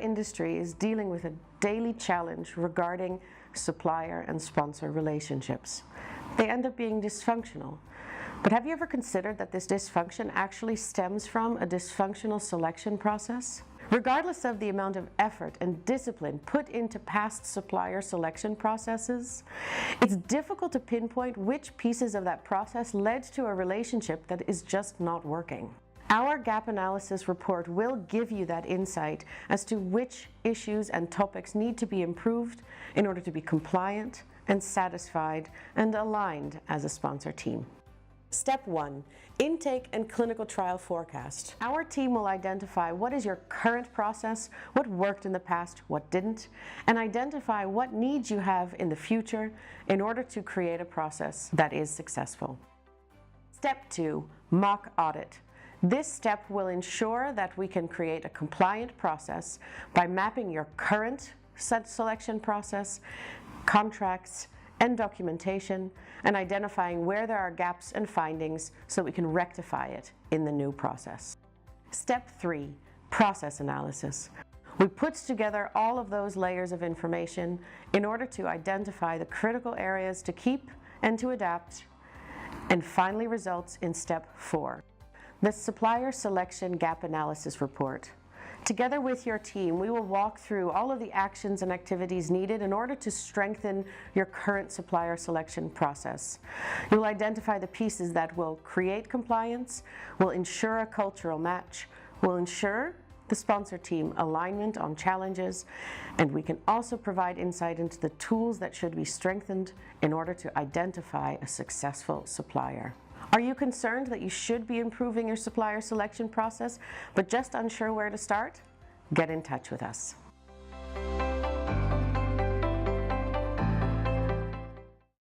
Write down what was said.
industry is dealing with a daily challenge regarding supplier and sponsor relationships. They end up being dysfunctional. But have you ever considered that this dysfunction actually stems from a dysfunctional selection process? Regardless of the amount of effort and discipline put into past supplier selection processes, it's difficult to pinpoint which pieces of that process led to a relationship that is just not working. Our gap analysis report will give you that insight as to which issues and topics need to be improved in order to be compliant and satisfied and aligned as a sponsor team. Step 1. Intake and clinical trial forecast. Our team will identify what is your current process, what worked in the past, what didn't, and identify what needs you have in the future in order to create a process that is successful. Step 2. Mock audit. This step will ensure that we can create a compliant process by mapping your current set selection process, contracts, and documentation, and identifying where there are gaps and findings so we can rectify it in the new process. Step 3, process analysis. We put together all of those layers of information in order to identify the critical areas to keep and to adapt, and finally results in step 4, the supplier selection gap analysis report. Together with your team, we will walk through all of the actions and activities needed in order to strengthen your current supplier selection process. You'll identify the pieces that will create compliance, will ensure a cultural match, will ensure the sponsor team alignment on challenges, and we can also provide insight into the tools that should be strengthened in order to identify a successful supplier. Are you concerned that you should be improving your supplier selection process, but just unsure where to start? Get in touch with us.